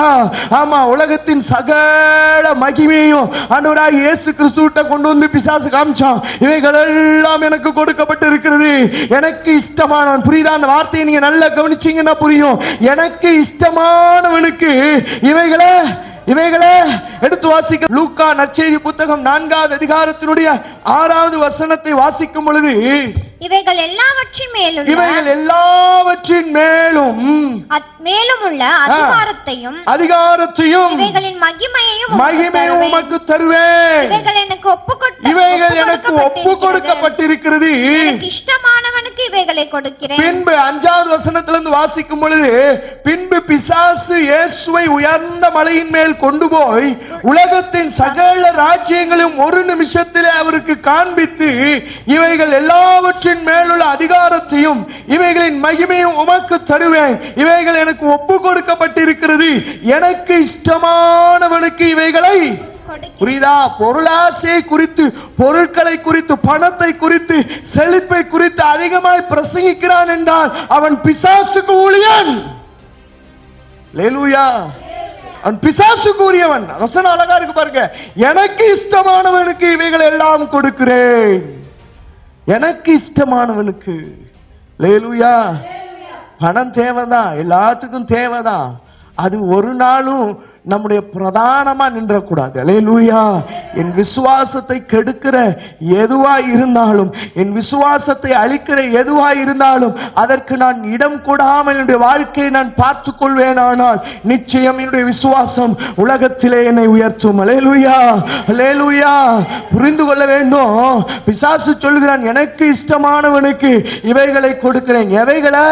[SPEAKER 1] ஆமா. உலகத்தின் சகல மகிமையும் ஆண்டவராகிய இயேசு கிறிஸ்துவிட்ட கொண்டு வந்து பிசாசு காமிச்சான். இவைகள் எல்லாம் எனக்கு கொடுக்கப்பட்டு இருக்கிறது, எனக்கு இஷ்டமானவன். புரியுதா? அந்த வார்த்தையை நீங்க நல்லா கவனிச்சீங்கன்னா புரியும். எனக்கு இஷ்டமானவனுக்கு இவைகளை எடுத்து வாசிக்க. லூக்கா நற்செய்தி புத்தகம் 4வது அதிகாரத்தினுடைய 6வது வசனத்தை வாசிக்கும் பொழுது,
[SPEAKER 2] இவைகள் எல்லாவற்றின் மேலும் உள்ள அதிகாரத்தையும் இவைகளின் மகிமையும் உமக்கு தருவேன். இவைகள் எனக்கு ஒப்பு கொடுக்கப்பட்டிருக்கிறது, இஷ்டமானவனுக்கு இவைகளை கொடுக்கிறேன். பின்பு 5வது வசனத்திலிருந்து வாசிக்கும் பொழுது, பின்பு பிசாசு இயேசுவை உயர்ந்த மலையின் மேல் கொண்டு போய் உலகத்தின் சகல ராஜ்யங்களையும் ஒரு நிமிஷத்திலே அவருக்கு காண்பித்து, இவைகள் எல்லாவற்றின் மேலுள்ள அதிகாரத்தையும் இவைகளின் மகிமையும் உமக்கு தருவேன். இவைகள் எனக்கு ஒப்பு கொடுக்கப்பட்டிருக்கிறது, எனக்கு இஷ்டமானவனுக்கு இவைகளை. புரியுதா? பொருளாசை குறித்து, பொருட்களை குறித்து, பணத்தை குறித்து, செழிப்பை குறித்து அதிகமாய் பிரசங்கிக்கிறான் என்றால் அவன் பிசாசுக்கு ஊழியன். அல்லேலூயா. அவன் பிசாசுக்கு உரியவன். வசனம் அழகா இருக்கு பாருங்க. எனக்கு இஷ்டமானவனுக்கு இவைகள் எல்லாம் கொடுக்கிறேன், எனக்கு இஷ்டமானவனுக்கு. அல்லேலூயா. பணம் தேவைதான், எல்லாத்துக்கும் தேவைதான். அது ஒரு நாளும் நம்முடைய பிரதானமா நின்றக்கூடாது. அல்லேலூயா. என் விசுவாசத்தை கெடுக்கிற எதுவாய் இருந்தாலும், என் விசுவாசத்தை அழிக்கிற எதுவாய் இருந்தாலும் அதற்கு நான் இடம் கொடாமல் என்னுடைய வாழ்க்கையை நான் பார்த்துக் கொள்வேனானால் நிச்சயம் என்னுடைய விசுவாசம் உலகத்திலே என்னை உயர்த்தும். அல்லேலூயா, அல்லேலூயா. புரிந்து கொள்ள வேண்டும். பிசாசு சொல்லுகிறான், எனக்கு இஷ்டமானவனுக்கு இவைகளை கொடுக்கிறேன். எவைகளை?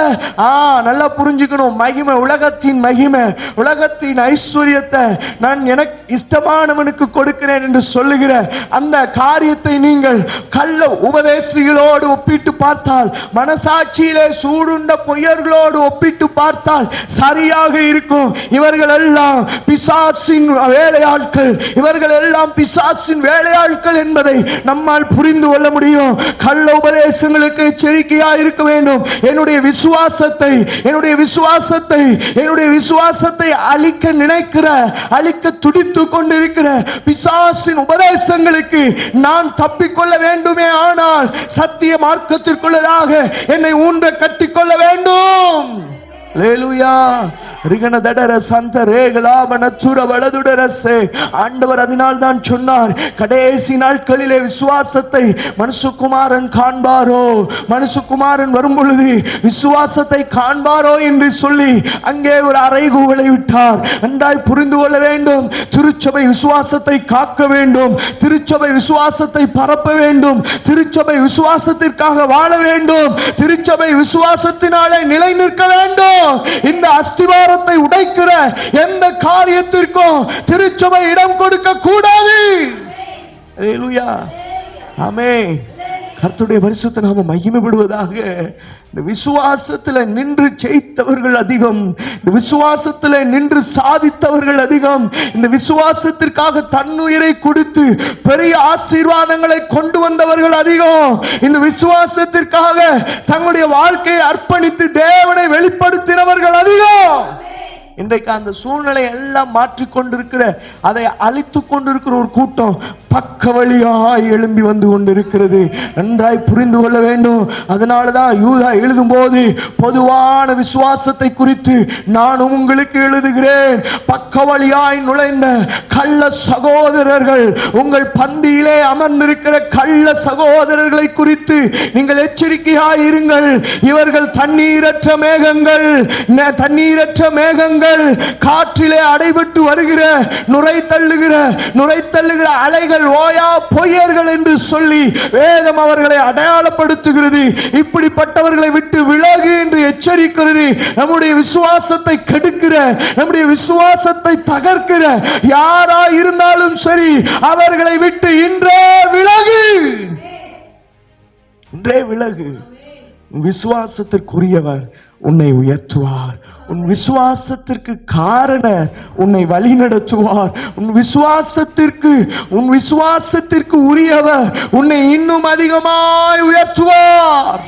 [SPEAKER 2] நல்லா புரிஞ்சுக்கணும். மகிமை, உலகத்தின் மகிமை, உலகத்தின் ஐஸ்வர்ய
[SPEAKER 1] காரியத்தை நான் எனக்கு இஷ்டமானவனுக்கு கொடுக்கிறேன் என்று சொல்லுகிற அந்த காரியத்தை நீங்கள் கள்ள உபதேசிகளோடு ஒப்பிட்டு பார்த்தால், மனசாட்சியிலே சூடுண்ட பொய்யர்களோடு ஒப்பிட்டு பார்த்தால் சரியாக இருக்கும். இவர்கள் எல்லாம் பிசாசின் வேலையாட்கள், இவர்கள் எல்லாம் பிசாசின் வேலையாட்கள் என்பதை நம்மால் புரிந்து கொள்ள முடியும். கள்ள உபதேசங்களுக்கு எச்சரிக்கையா இருக்க வேண்டும். என்னுடைய விசுவாசத்தை அழிக்க நினைக்கிற, அழிக்க துடித்து கொண்டிருக்கிற பிசாசின் உபதேசங்களுக்கு நான் தப்பிக்கொள்ள வேண்டுமே ஆனால் சத்திய மார்க்கத்திற்குள்ளதாக என்னை ஊன்ற கட்டிக்கொள்ள வேண்டும். அல்லேலூயா. ரிகனதடர சந்த ரேகலாபன துர வலதுடரசே. ஆண்டவர் அதனால் தான் சொன்னார், கடைசி நாட்களிலே விசுவாசத்தை மனுஷகுமாரன் காண்பாரோ, மனுஷகுமாரன் வரும் பொழுது விசுவாசத்தை காண்பாரோ என்று சொல்லி அங்கே ஒரு அறைகூவலை விட்டார். நன்றாய் புரிந்து கொள்ள வேண்டும். திருச்சபை விசுவாசத்தை காக்க வேண்டும், திருச்சபை விசுவாசத்தை பரப்ப வேண்டும், திருச்சபை விசுவாசத்திற்காக வாழ வேண்டும், திருச்சபை விசுவாசத்தினாலே நிலை நிற்க வேண்டும். இந்த அஸ்திவாரத்தை உடைக்கிற எந்த காரியத்திற்கும் திருச்சபை இடம் கொடுக்க கூடாது. அல்லேலூயா. ஆமென். கர்த்தருடைய பரிசுத்த நாமம் மகிமைப்படுவதாக. இந்த விசுவாசத்தில் நின்று ஜெயித்தவர்கள் அதிகம், இந்த விசுவாசத்தில் நின்று சாதித்தவர்கள் அதிகம், இந்த விசுவாசத்திற்காக தன்னுயிரை கொடுத்து பெரிய ஆசீர்வாதங்களை கொண்டு வந்தவர்கள் அதிகம், இந்த விசுவாசத்திற்காக தங்களுடைய வாழ்க்கையை அர்ப்பணித்து தேவனை வெளிப்படுத்தினவர்கள் அதிகம். இன்றைக்கு அந்த சூழ்நிலை எல்லாம் மாற்றிக்கொண்டிருக்கிற, அதை அழித்து கொண்டிருக்கிற ஒரு கூட்டம் பக்க வழியாய் எழும்பி வந்து கொண்டிருக்கிறது. நன்றாய் புரிந்து கொள்ள வேண்டும். அதனாலதான் யூதா எழுதும் போது பொதுவான விசுவாசத்தை குறித்து நான் உங்களுக்கு எழுதுகிறேன். பக்க வழியாய் நுழைந்த கள்ள சகோதரர்கள், உங்கள் பந்தியிலே அமர்ந்திருக்கிற கள்ள சகோதரர்களை குறித்து நீங்கள் எச்சரிக்கையாய் இருங்கள். இவர்கள் தண்ணீரற்ற மேகங்கள், காற்றிலே அடைபட்டு வருகிற நுரை தள்ளுகிற அலைகள், ஓயா பொய்யர்கள் என்று சொல்லி வேதம் அவர்களை அடையாளப்படுத்துகிறது. இப்படிப்பட்டவர்களை விட்டு விலகு என்று எச்சரிக்கிறது. நம்முடைய விசுவாசத்தை கெடுக்கிற, நம்முடைய விசுவாசத்தை தகர்க்கிற யாரா இருந்தாலும் சரி, அவர்களை விட்டு இன்றே விலகு. விசுவாசத்திற்குரியவர் உன்னை உயர்த்துவார். உன் விசுவாசத்திற்கு காரணர் உன்னை வழி நடத்துவார். உன் விசுவாசத்திற்கு உரியவர் உன்னை இன்னும் அதிகமாய் உயர்த்துவார்.